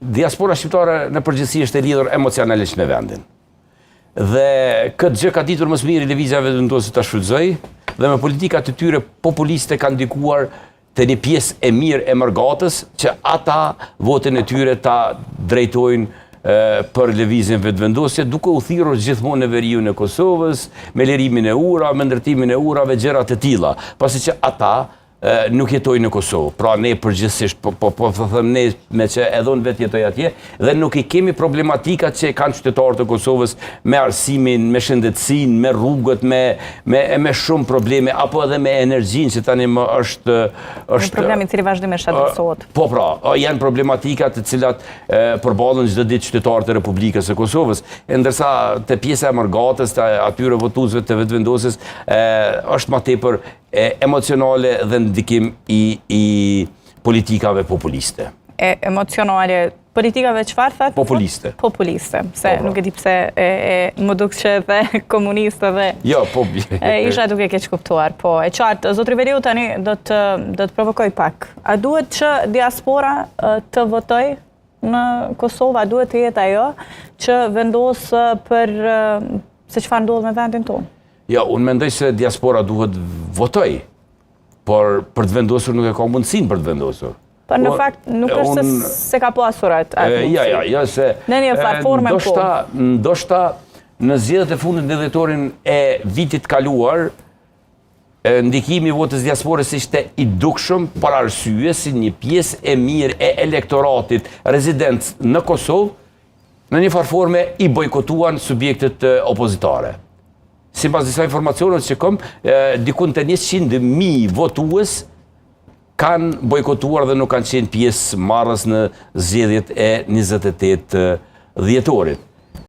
diaspora shqiptare në përgjithësi është e lidhur emocionalisht me vendin. Dhe këtë gjë ka ditur më së miri lëvizjave vendosur ta shfrytëzoj, dhe me politikat e tyre populiste kanë ndikuar të një pjesë e mirë e mërgatës që ata votën e tyre ta drejtojnë për lëvizjen vetëvendosje, duke u thirrur gjithmonë në veriun e Kosovës, me lirimin e ura, me ndërtimin e urave, gjëra të tilla, pasi që ata nuk jetojnë në Kosovë. Pra ne përgjithsisht, po them ne me që edhe unë vetë jetoj atje, dhe nuk i kemi problematikat që kanë qytetarët e Kosovës me arsimin, me shëndetësinë, me rrugët, me shumë probleme, apo edhe me energjinë që tani më është... Në problemi cili vazhdimisht adresohet. Po pra, janë problematikat të cilat përballen çdo ditë qytetarët e Republikës së Kosovës, ndërsa te pjesa e mërgatës, të atyre votuesve të vetëvendosjes, është më tepër emocionale dhe ndikim i politikave populiste. Emocionale, politikave çfarë thatë? Populiste. Populiste, se nuk e di pse më duk që dhe komuniste dhe... Jo, po... Isha duke keq kuptuar, po. E qartë, Zotri Veriu tani do të provokoj pak. A duhet që diaspora të votoj në Kosovë, a duhet të jetë ajo që vendosë për se çfarë ndodh me vendin tonë? Ja, unë mendoj se diaspora duhet votoj, por për të vendosur nuk e ka mundësinë për të vendosur. Por në fakt nuk është se ka pasurat atë mundësi. Ja, se... Në një farë forme po. Ndoshta në zgjedhjet e fundit në dhjetorin e vitit kaluar, ndikimi i votës diasporës ishte i dukshëm për arsye si një pjesë e mirë e elektoratit rezident në Kosovë, në një farë forme i bojkotuan subjektet opozitare. Sipas disa informacioneve që kam, dikun të 100.000 votues kanë bojkotuar dhe nuk kanë qenë pjesë marrës në zgjedhjet e 28 dhjetorit.